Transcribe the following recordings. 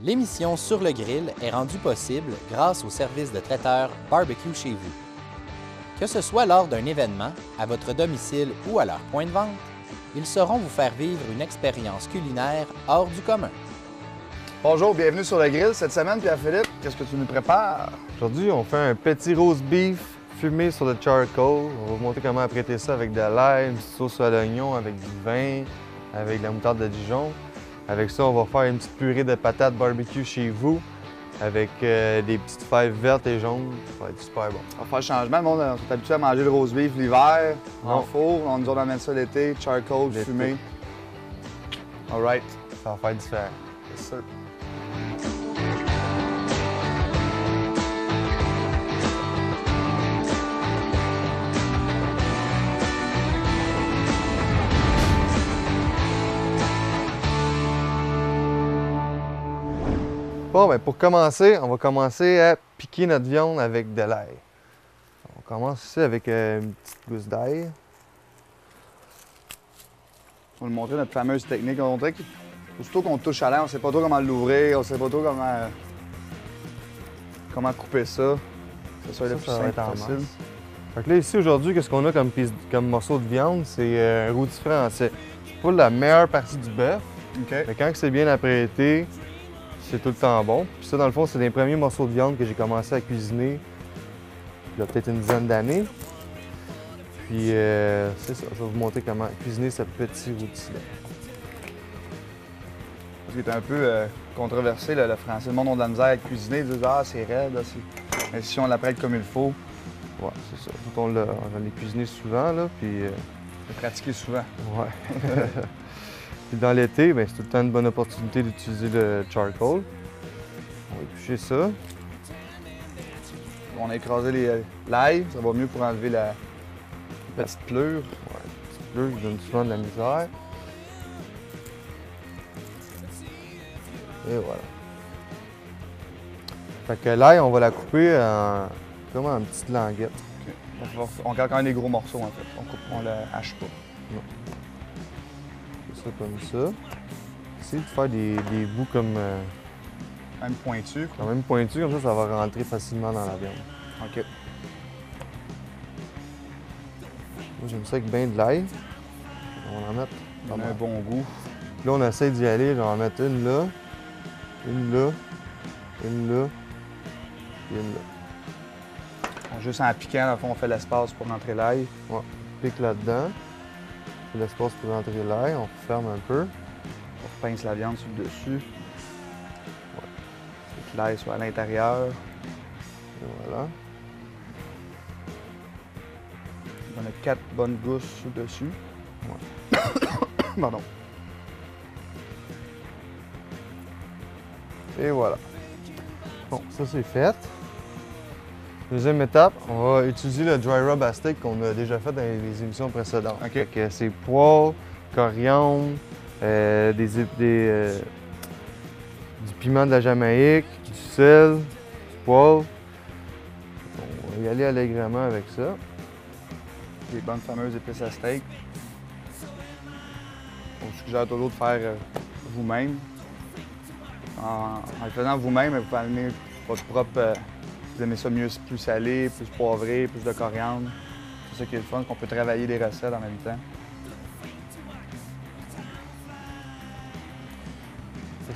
L'émission Sur le grill est rendue possible grâce au service de traiteur Barbecue chez vous. Que ce soit lors d'un événement, à votre domicile ou à leur point de vente, ils sauront vous faire vivre une expérience culinaire hors du commun. Bonjour, bienvenue sur le grill. Cette semaine, Pierre-Philippe, qu'est-ce que tu nous prépares? Aujourd'hui, on fait un petit roast beef fumé sur le charcoal. On va vous montrer comment apprêter ça avec de l'ail, une petite sauce à l'oignon, avec du vin, avec de la moutarde de Dijon. Avec ça, on va faire une petite purée de patates barbecue chez vous, avec des petites fèves vertes et jaunes. Ça va être super bon. On va faire le changement. Le monde est habitué à manger le roast beef l'hiver, en Non. four. On nous amène ça l'été, charcoal, L'été. fumé. All right. Ça va faire différent. C'est sûr. Bon, bien, pour commencer, on va commencer à piquer notre viande avec de l'ail. On commence ici avec une petite gousse d'ail. On va nous montrer notre fameuse technique. On dirait qu'aussitôt qu'on touche à l'air, on ne sait pas trop comment l'ouvrir, on ne sait pas trop comment couper ça. C'est ça le plus Ça va simple être en possible. masse. Fait que là, ici, aujourd'hui, qu'est-ce qu'on a comme morceau de viande? C'est un rôti français. C'est pas la meilleure partie du bœuf, OK. mais quand c'est bien apprêté, c'est tout le temps bon. Puis ça, dans le fond, c'est les premiers morceaux de viande que j'ai commencé à cuisiner il y a peut-être une dizaine d'années. Puis c'est ça, je vais vous montrer comment cuisiner ce petit rôti-là. Parce qu'il est un peu controversé, le français. Le monde a de la misère à cuisiner. Ils disent « Ah, c'est raide. Là, mais si on l'apprête comme il faut, Ouais, c'est ça. Tout on l'a cuisiné souvent, là, puis... on peut pratiquer souvent. Ouais. Puis dans l'été, ben, c'est tout le temps une bonne opportunité d'utiliser le charcoal. On va éplucher ça. On a écrasé l'ail. Ça va mieux pour enlever la petite pleure. Petit bleu qui donne souvent de la misère. Et voilà. Fait que l'ail, on va la couper comme en petites languettes. On garde quand même des gros morceaux, en fait. On le hache pas. C'est ça comme ça. Essayez de faire des bouts comme Même pointu. quand même pointus, comme ça va rentrer facilement dans la viande. OK. Moi, j'aime ça avec bien de l'ail. On va en mettre. On a un bon goût. Là, on essaie d'y aller. Je vais en mettre une là, une là, une là, et une là. Juste en piquant, dans le fond, on fait l'espace pour rentrer l'ail. On pique là-dedans. C'est l'espace pour rentrer l'ail. On referme un peu. On pince la viande sur le dessus. Pour que l'ail soit à l'intérieur. Et voilà. On a 4 bonnes gousses sur le dessus. Pardon. Et voilà. Bon, ça c'est fait. Deuxième étape, on va utiliser le dry rub à steak qu'on a déjà fait dans les émissions précédentes. OK. Fait que c'est poivre, coriandre, du piment de la Jamaïque, du sel, du poivre. On va y aller allègrement avec ça. Les bonnes fameuses épices à steak. On suggère toujours de faire vous-même. En le faisant vous-même, vous pouvez amener votre propre... vous aimez ça mieux, plus salé, plus poivré, plus de coriandre. C'est ça qui est le fun, qu'on peut travailler des recettes en même temps.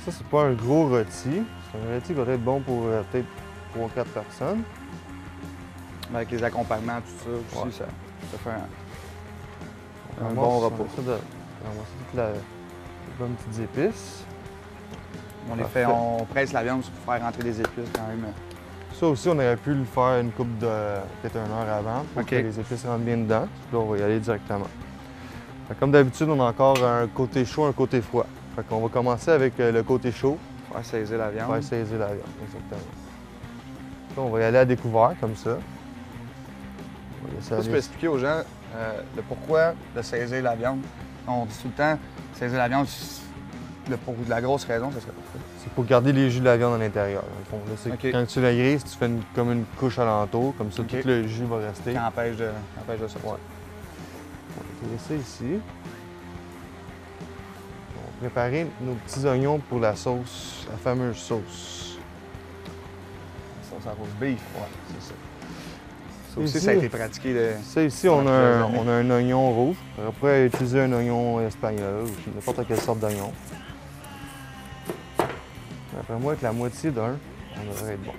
Ça, c'est pas un gros rôti. C'est un rôti qui va être bon pour peut-être 3-4 personnes. Mais avec les accompagnements, tout ça aussi, Ouais. ça fait un On bon ramasse- repas. On essaie de ramasser toutes les bonnes petites épices. On Parfait. on presse la viande pour faire rentrer des épices quand même. Ça aussi, on aurait pu le faire une coupe de peut-être 1 heure avant pour OK. que les épices rentrent bien dedans. Là, on va y aller directement. Fait que comme d'habitude, on a encore un côté chaud, un côté froid. Fait qu'on va commencer avec le côté chaud, Faire saisir la viande. pour faire saisir la viande. Exactement. Là, on va y aller à découvert, comme ça. On va laisser Ça, tu peux aller. expliquer aux gens le pourquoi de saisir la viande. On dit tout le temps, saisir la viande, pour la grosse raison, ça serait parfait. C'est pour garder les jus de la viande à l'intérieur. dans le fond. Là, c'est OK. quand tu la grises, tu fais comme une couche alentour, comme ça OK. tout le jus va rester. Qui empêche de sortir. Ouais. On va laisser ici. On préparer nos petits oignons pour la sauce, la fameuse sauce. Ça rose beef. Ouais, c'est ça. Ça aussi, Ici, ça a été pratiqué. Ça ici, on a un oignon rouge. On pourrait utiliser un oignon espagnol ou n'importe quelle sorte d'oignon. Après moi, avec la moitié d'un, on devrait être bon.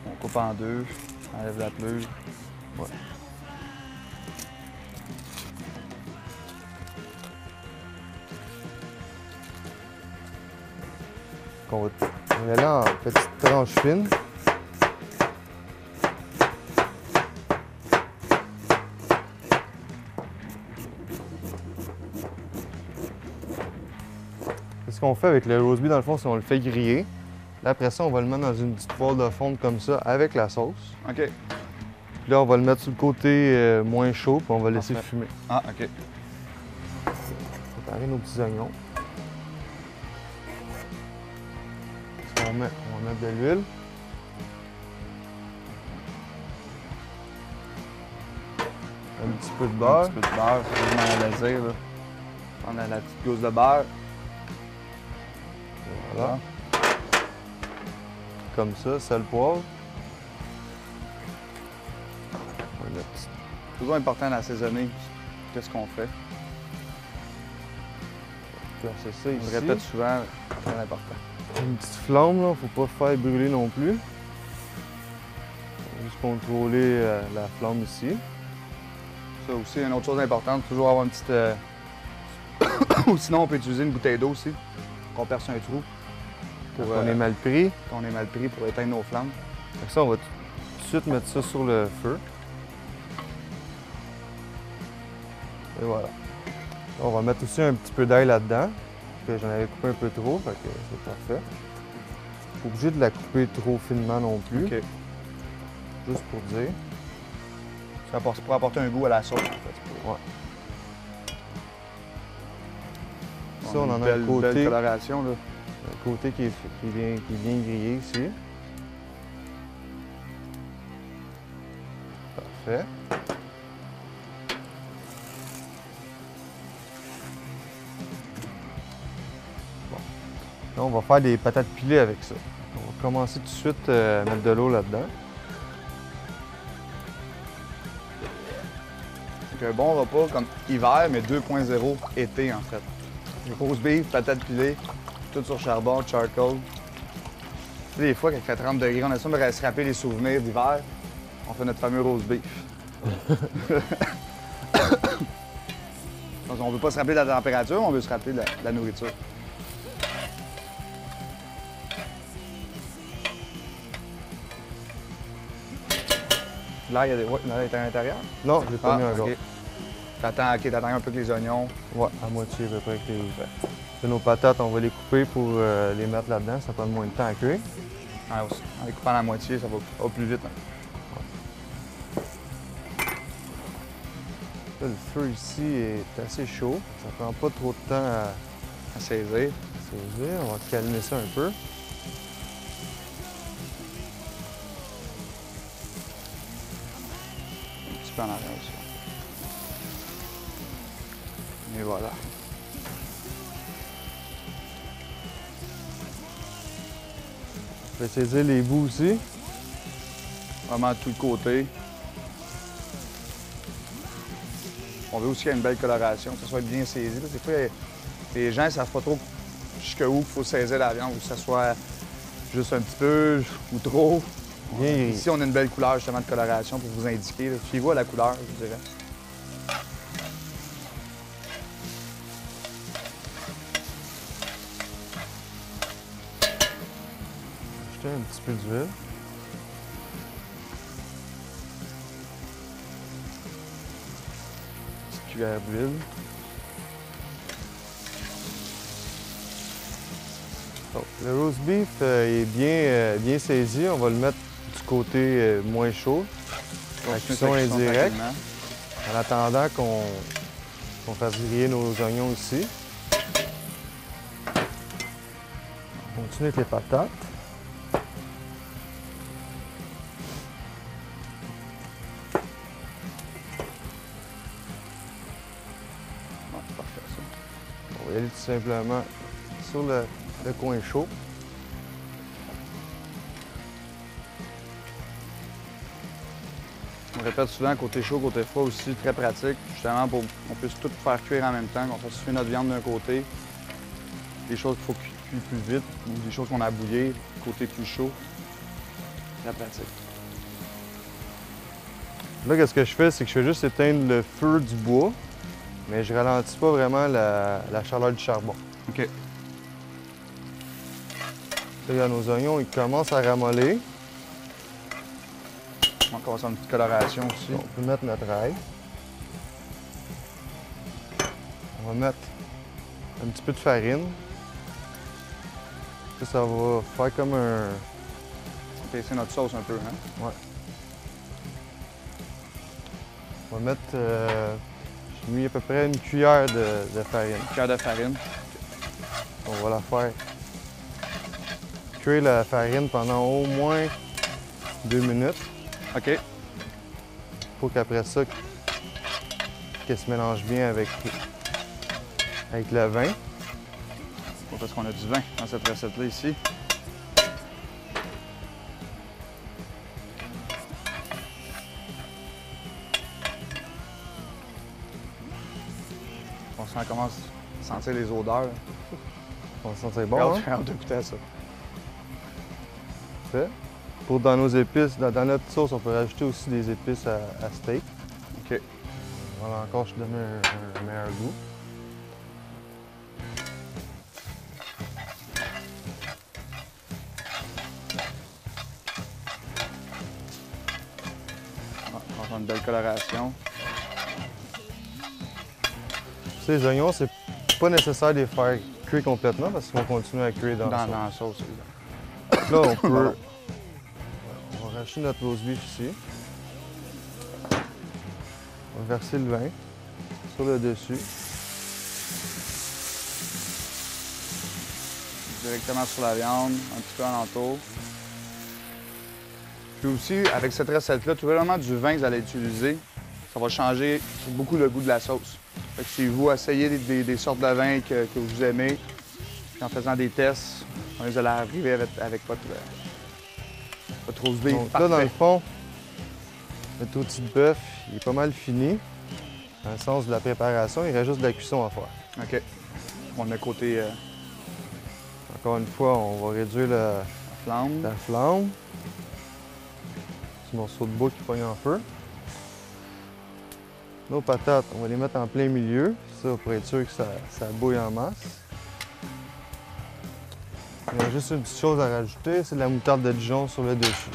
On coupe en deux, on enlève la pelure. Ouais. On va aller en petites tranches fines. Ce qu'on fait avec le roast beef, dans le fond, c'est qu'on le fait griller. Là, après ça, on va le mettre dans une petite poêle de fonte comme ça avec la sauce. OK. Puis là, on va le mettre sur le côté moins chaud, puis on va laisser Parfait. fumer. Ah, OK. Préparer nos petits oignons. On va mettre de l'huile. Un petit peu de Un beurre. petit peu de beurre, c'est vraiment à le dire. Là. On a la petite gousse de beurre. Voilà. Comme ça, sel, poivre. On va mettre Toujours important d'assaisonner qu'est-ce qu'on fait. placer ça On le ici. répète souvent, c'est très important. Une petite flamme, là, faut pas faire brûler non plus. Faut juste contrôler la flamme ici. Ça aussi, une autre chose importante, toujours avoir une petite... Ou sinon, on peut utiliser une bouteille d'eau aussi, qu'on perce un trou. Quand on est mal pris. Quand on est mal pris pour éteindre nos flammes. Fait que ça, on va tout de suite mettre ça sur le feu. Et voilà. Là, on va mettre aussi un petit peu d'ail là-dedans. Que j'en avais coupé un peu trop, fait que c'est parfait. Pas obligé de la couper trop finement non plus. OK. Juste pour dire. Ça pour apporter un goût à la sauce, en fait. Ouais. Ça, on a en une a un belle côté, coloration, là. un côté qui est bien grillé ici. Parfait. Bon. Là, on va faire des patates pilées avec ça. On va commencer tout de suite à mettre de l'eau là-dedans. C'est un bon repas comme hiver, mais 2.0 été, en fait. Roast beef, patates pilées, tout sur charbon, charcoal. Tu sais, des fois, quand il fait 30 degrés, on a ça de se rappeler les souvenirs d'hiver. On fait notre fameux roast beef. On ne veut pas se rappeler de la température, on veut se rappeler de la nourriture. Là, il y a des... Ouais, là, il est à l'intérieur. Non, je l'ai pas mis encore. OK. T'attends un peu que les oignons... Ouais, à moitié à peu près que les... Nos patates, on va les couper pour les mettre là-dedans. Ça prend moins de temps à cuire. Ah, en les coupant à la moitié, ça va plus vite. Hein. Là, le feu ici est assez chaud. Ça prend pas trop de temps À saisir. saisir. On va calmer ça un peu. Un petit peu en arrière aussi. Et voilà. Je vais saisir les bouts aussi. Vraiment tout le côté. On veut aussi qu'il y ait une belle coloration, que ça soit bien saisi. Des fois, les gens ne savent pas trop jusqu'où il faut saisir la viande, ou que ça soit juste un petit peu ou trop. Bien gris. Ici, on a une belle couleur justement de coloration pour vous indiquer. Fiez-vous à la couleur, je dirais. Ajouter un petit peu d'huile. Petite cuillère d'huile. Bon, le roast beef est bien saisi. On va le mettre du côté moins chaud. La cuisson est directe. tranquillement. En attendant qu'on fasse griller nos oignons ici. On continue avec les patates. Bon, aller tout simplement sur le coin chaud. On répète souvent, côté chaud, côté froid aussi, très pratique, justement pour qu'on puisse tout faire cuire en même temps, qu'on fasse cuire notre viande d'un côté, des choses qu'il faut cuire plus vite, ou des choses qu'on a bouillées, côté plus chaud. Très pratique. Là, qu'est-ce que je fais, c'est que je fais juste éteindre le feu du bois, mais je ralentis pas vraiment la chaleur du charbon. OK. Là, regarde, nos oignons, ils commencent à ramollir. On va commencer une petite coloration aussi. On peut mettre notre ail. On va mettre un petit peu de farine. Ça va faire comme un... On va épaissir notre sauce un peu, hein? Ouais. On va mettre... j'ai mis à peu près une cuillère de farine. Une cuillère de farine. On va la faire cuire la farine pendant au moins 2 minutes. OK. Pour qu'après ça, qu'elle se mélange bien avec le vin. Parce qu'on a du vin dans cette recette-là ici. On commence à sentir les odeurs. On sent que c'est bon, hein? J'ai hâte de goûter à ça. Fait. Pour dans nos épices, dans notre sauce, on peut rajouter aussi des épices à steak. OK. Voilà, encore, je donne un meilleur goût. On va faire une belle coloration. Ces oignons, c'est pas nécessaire de les faire cuire complètement parce qu'ils vont continuer à cuire dans Dans la sauce. Là, on peut... On va rajouter notre roast beef ici. On va verser le vin sur le dessus. Directement sur la viande, un petit peu alentour. Puis aussi, avec cette recette-là, tout vraiment du vin que vous allez utiliser, ça va changer beaucoup le goût de la sauce. Fait que si vous essayez des sortes de vins que vous aimez, puis en faisant des tests, vous allez arriver avec votre roast beef. Donc là, dans le fond, notre outil de bœuf, il est pas mal fini. Dans le sens de la préparation, il reste juste de la cuisson à faire. OK. On le met côté Encore une fois, on va réduire la flamme. flamme. Petit morceau de bois qui pogne en feu. Nos patates, on va les mettre en plein milieu, ça pour être sûr que ça bouille en masse. Il y a juste une petite chose à rajouter, c'est de la moutarde de Dijon sur le dessus.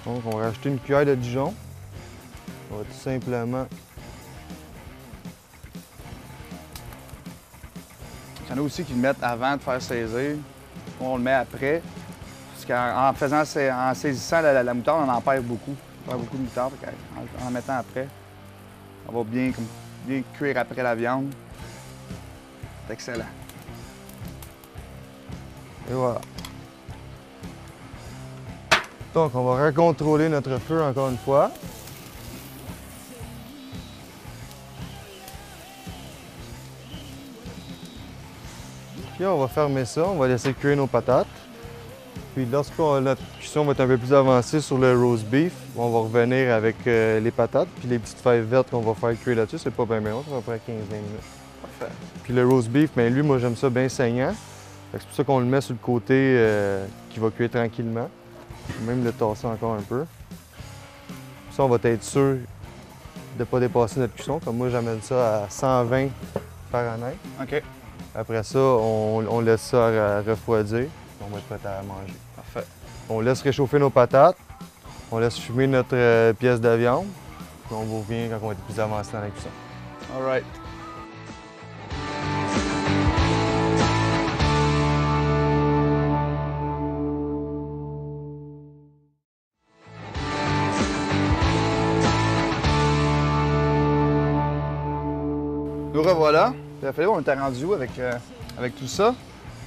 Donc on va rajouter une cuillère de Dijon. On va tout simplement... Il y en a aussi qui le mettent avant de faire saisir. On le met après. Parce en saisissant la moutarde, on en perd beaucoup. On perd beaucoup de moutarde. En le mettant après, on va bien cuire après la viande. C'est excellent. Et voilà. Donc on va recontrôler notre feu encore une fois. Puis on va fermer ça, on va laisser cuire nos patates. Puis lorsque notre cuisson va être un peu plus avancée sur le roast beef, on va revenir avec les patates puis les petites fèves vertes qu'on va faire cuire là-dessus. C'est pas bien long, ça va prendre 15-20 minutes. Parfait. Puis le roast beef, bien lui, moi j'aime ça bien saignant. C'est pour ça qu'on le met sur le côté qui va cuire tranquillement. Même le tasser encore un peu. Ça, on va être sûr de ne pas dépasser notre cuisson. Comme moi, j'amène ça à 120 Fahrenheit. OK. Après ça, on laisse ça refroidir. On va être prêt à manger. Parfait. On laisse réchauffer nos patates. On laisse fumer notre pièce de viande. Puis on vous revient quand on va être plus avancé dans la cuisson. All right. Nous revoilà. On était rendu où avec tout ça?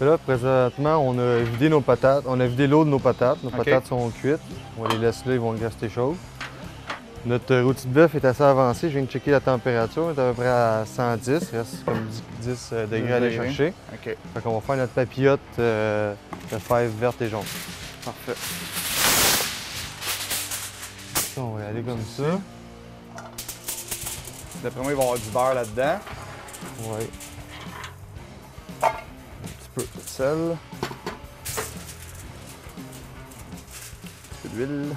Et là, présentement, on a vidé nos patates. On a vidé l'eau de nos patates. Nos patates sont cuites. On les laisse là, ils vont rester chaudes. Notre rôti de bœuf est assez avancé. Je viens de checker la température. On est à peu près à 110. Il reste comme 10 degrés à aller chercher. OK. Fait qu'on va faire notre papillote de fèves vertes et jaunes. Parfait. Ça, on va y aller comme ça. D'après moi, il va y avoir du beurre là-dedans. Oui. Un petit peu de sel. Un petit peu d'huile.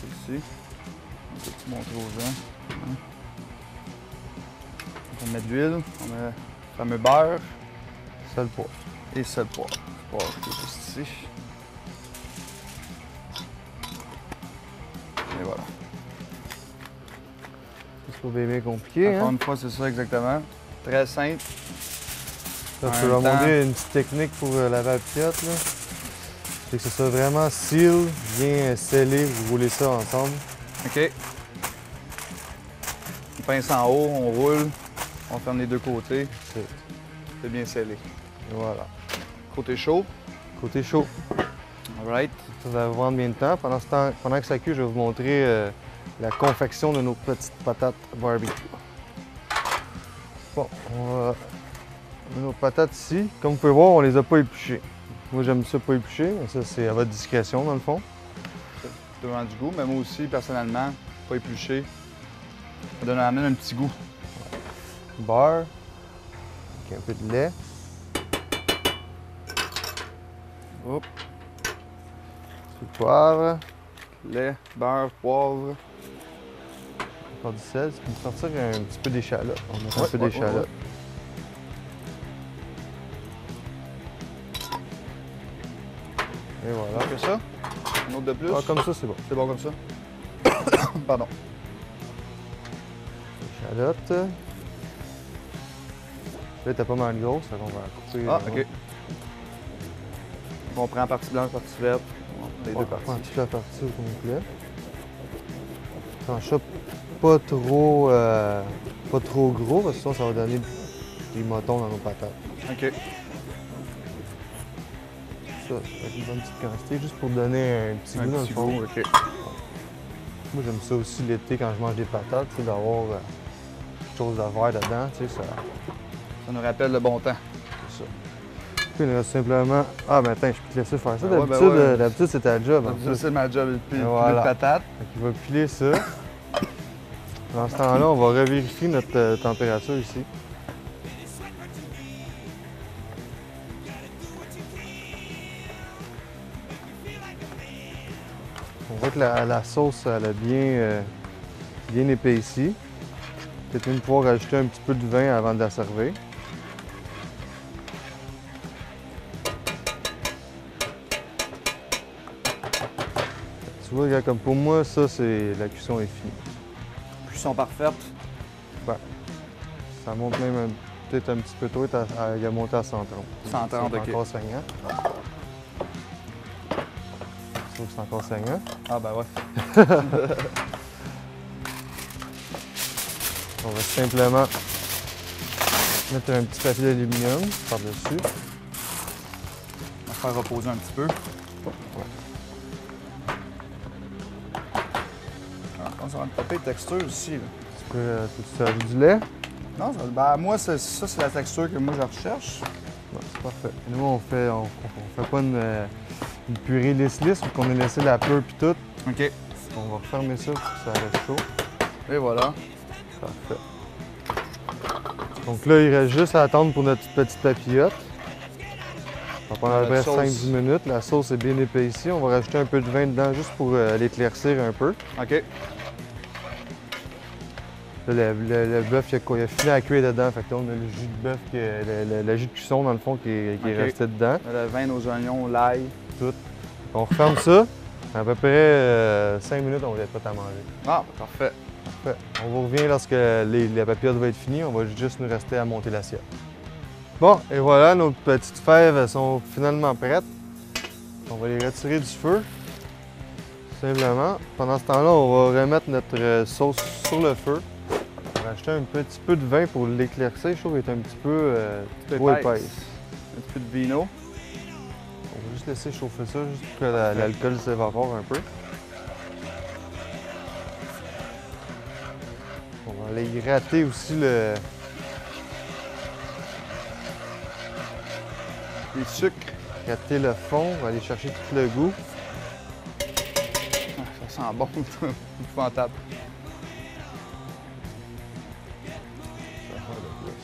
Ici. On peut tout montrer aux gens. On va mettre de l'huile, on met le fameux beurre Sel, poivre. et sel poivre. Poivre qui est juste ici. Et voilà. C'est pas bien compliqué, Encore hein? une fois, c'est ça exactement. Très simple. Là, En je vais même leur temps- montrer une petite technique pour la papillote. Là. C'est que ce soit vraiment seal, bien scellé. Vous roulez ça ensemble. OK. On pince en haut, on roule, on ferme les deux côtés. C'est bien scellé. Et voilà. Côté chaud. Côté chaud. Alright. Ça va vous prendre bien de temps. Pendant ce temps, pendant que ça cuit, je vais vous montrer la confection de nos petites patates barbecue. Bon, on va mettre nos patates ici. Comme vous pouvez voir, on les a pas épluchées. Moi, j'aime ça pas éplucher, mais ça, c'est à votre discrétion, dans le fond. Ça donne du goût, mais moi aussi, personnellement, pas épluché. Ça amène un petit goût. Beurre, avec un peu de lait. Hop. Du poivre, Lait, beurre, poivre. encore du sel. Ça peut me sortir un petit peu d'échalote. On met un Ouais, peu ouais, d'échalote. Et voilà. Que ça? Un autre de plus? Ah, comme ça, c'est bon. C'est bon comme ça? Pardon. Échalote. Là, t'as pas mal grosse, fait qu'on va couper. Ah, OK. On prend partie blanche, partie verte. Les deux On parties. prend toute la partie au complet. Tranche ça pas trop gros, parce que sinon ça va donner des motons dans nos patates. OK. Ça, avec une bonne petite quantité, juste pour donner un petit Un goût dans le petit fond. goût, OK. Moi, j'aime ça aussi l'été quand je mange des patates, tu sais, d'avoir quelque chose de vert dedans, tu sais, ça. Ça nous rappelle le bon temps. C'est ça. Puis il nous reste simplement. Ah, mais attends, je peux te laisser faire ça. Ben ouais, D'habitude, ben ouais. d'habitude, c'est ta job. hein. Ça, c'est ma job. Puis Voilà. de patate. Fait qu'il va piler ça. Dans ce temps-là, on va revérifier notre température ici. On voit que la sauce, elle a bien épaissi. Peut-être même pouvoir rajouter un petit peu de vin avant de la servir. Tu vois, regarde, comme pour moi, ça, c'est la cuisson est finie. Cuisson parfaite. Ça monte même peut-être un petit peu trop, il a monté à 130. 130, C'est OK. encore saignant. Je trouve que c'est encore saignant. Ah, ben ouais. On va simplement mettre un petit papier d'aluminium par-dessus. On va faire reposer un petit peu. Ah, je pense que ça va me taper de texture aussi. Là. Tu ajoutes du lait? Non, ben, moi, ça, c'est la texture que moi, je recherche. Non, c'est parfait. Nous, on fait pas une purée lisse-lisse, vu qu'on a laissé la peur puis tout. OK. On va refermer ça pour que ça reste chaud. Et voilà. Parfait. Donc là, il reste juste à attendre pour notre petite papillote. Ça va prendre à peu près Notre sauce. 5-10 minutes. La sauce est bien épaissie. On va rajouter un peu de vin dedans juste pour l'éclaircir un peu. OK. Là, le bœuf, il a fini à cuire dedans. Fait que là, on a le jus de bœuf, le jus de cuisson, dans le fond, qui est OK. resté dedans. Le vin, nos oignons, l'ail. On referme ça. À peu près 5 minutes, on va être prêt à manger. Ah, parfait. Parfait. On vous revient lorsque la papillote va être finie. On va juste nous rester à monter l'assiette. Bon, et voilà, nos petites fèves sont finalement prêtes. On va les retirer du feu. Simplement. Pendant ce temps-là, on va remettre notre sauce sur le feu. On va rajouter un petit peu de vin pour l'éclaircir. Je trouve qu'elle est un petit peu trop épaisse. Un petit peu de vino. On va juste laisser chauffer ça, juste pour que l'alcool s'évapore un peu. On va aller gratter aussi le... Les sucres. Gratter le fond, on va aller chercher tout le goût. Ah, ça sent bon, épouvantable. Ça va faire de plus.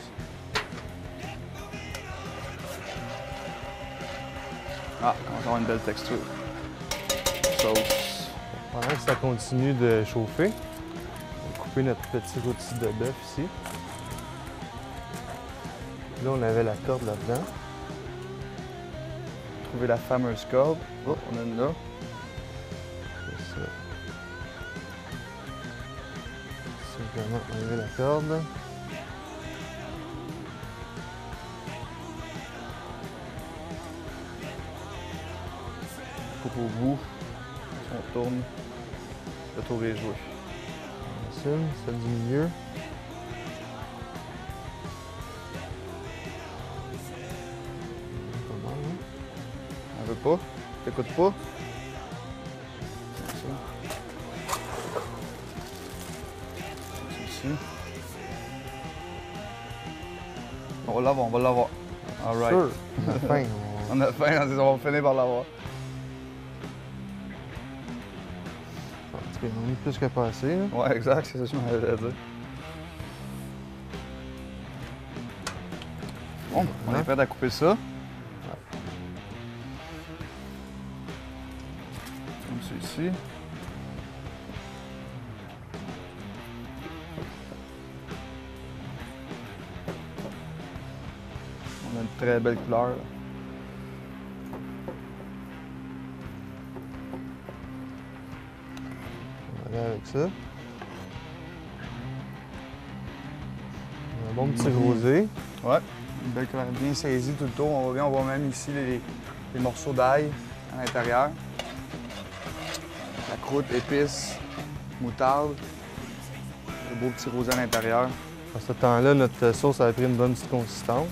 Ah, on va avoir une belle texture. Sauce. Pendant que ça continue de chauffer, on va couper notre petit rôti de bœuf ici. Là, on avait la corde là-dedans. Trouver la fameuse corde. Oh, on a une là. C'est ça. Simplement enlever la corde. Coupe au bout. On tourne. Le tour est joué. On assume, celle du milieu. Pas mal, hein? On veut pas? T'écoutes pas? C'est ça. C'est ici. On va l'avoir, on va l'avoir. All right. Sûr, on a faim. On a faim, on va finir par l'avoir. En tout cas, on a plus que pas assez. Là. Ouais, exact, c'est ça que je m'en allais dire. Bon, on est prêt à couper ça. Comme celui-ci. On a une très belle couleur. Là. On va aller avec ça. Un bon petit rosé. Ouais, une belle couleur bien saisie tout le tour. On voit même ici les morceaux d'ail à l'intérieur. La croûte, épices, moutarde. Le beau petit rosé à l'intérieur. À ce temps-là, notre sauce a pris une bonne petite consistance.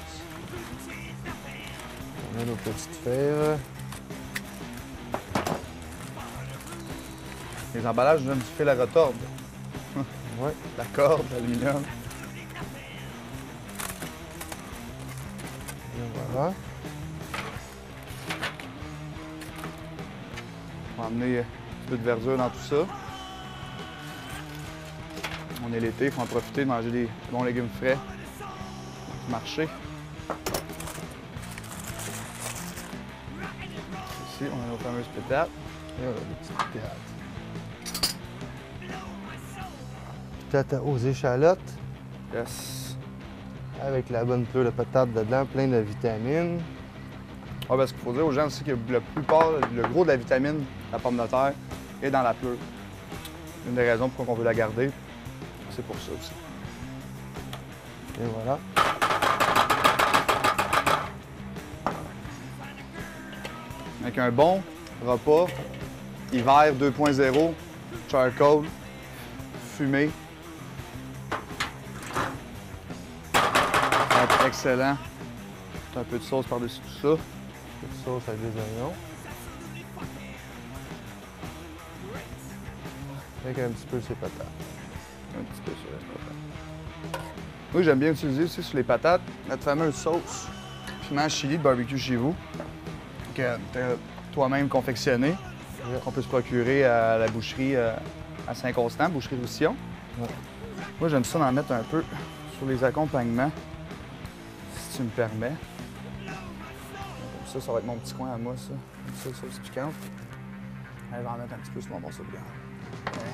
On met nos petites fèves. Les emballages donnent du fil à retordre. Ouais. La corde, l'aluminium. Et voilà. On va amener un petit peu de verdure dans tout ça. On est l'été, il faut en profiter de manger des bons légumes frais du marché. Ici, on a nos fameuses pétates. Et voilà, des petites patates. Patates aux échalotes, Yes. avec la bonne pleure de patates dedans, plein de vitamines. Ah, parce qu'il faut dire aux gens aussi que la plupart, le gros de la vitamine, la pomme de terre, est dans la pleure. Une des raisons pourquoi on veut la garder, c'est pour ça aussi. Et voilà. Avec un bon repas, hiver 2.0, charcoal, fumé. Ça va être excellent. Un peu de sauce par-dessus tout ça. Petite sauce avec des oignons. Avec un petit peu ces patates. Un petit peu sur les patates. Oui, j'aime bien utiliser aussi sur les patates notre fameuse sauce piment chili de barbecue chez vous, que tu as toi-même confectionné, qu'on peut se procurer à la boucherie à Saint-Constant, boucherie Roussillon. Ouais. Moi, j'aime ça d'en mettre un peu sur les accompagnements, si tu me permets. Comme ça va être mon petit coin à moi, ça. Comme ça, sauce piquante. Elle va en mettre un petit peu sur mon morceau de viande. Ouais.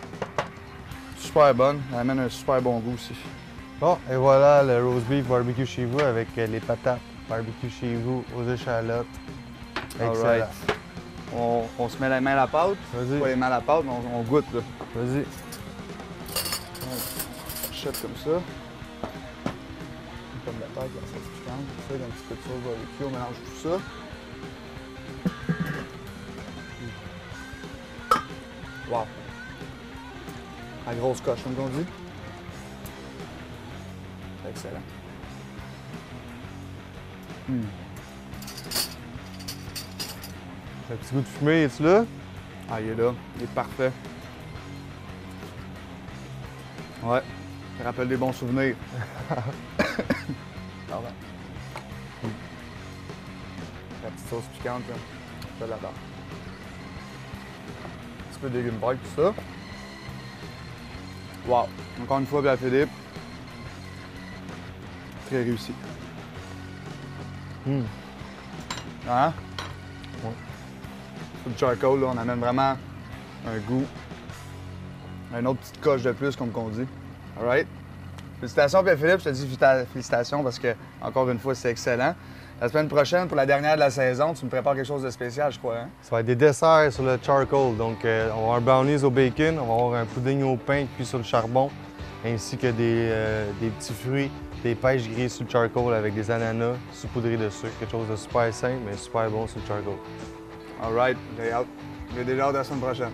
Super bonne, elle amène un super bon goût aussi. Bon, et voilà le roast beef barbecue chez vous avec les patates barbecue chez vous aux échalotes. Excellent. Alright. On se met les mains à la pâte. Vas-y. Pas les mains à la pâte, mais on goûte là. Vas-y. On achète comme ça. Une pomme de terre, la sauce piquante, tout ça, avec un petit peu de sauce barbecue, on mélange tout ça. Wow! La grosse coche, comme on dit. C'est excellent. Le petit goût de fumée, es-tu là? Ah, il est là. Il est parfait. Ouais. Ça rappelle des bons souvenirs. Pardon. La petite sauce piquante, là. Je l'adore. Un petit peu de légumes verts, tout ça. Wow. Encore une fois, bien Philippe. Très réussi. Hein? Ouais. Sur le charcoal, là, on amène vraiment un goût. Une autre petite coche de plus, comme qu'on dit. All right? Félicitations, Pierre-Philippe. Je te dis félicitations parce que, encore une fois, c'est excellent. La semaine prochaine, pour la dernière de la saison, tu me prépares quelque chose de spécial, je crois. Hein? Ça va être des desserts sur le charcoal. Donc, on va avoir un brownies au bacon, on va avoir un pudding au pain cuit sur le charbon, ainsi que des petits fruits, des pêches grillées sur le charcoal avec des ananas saupoudrés de sucre. Quelque chose de super simple, mais super bon sur le charcoal. All right, j'ai hâte. J'ai déjà hâte à la semaine prochaine.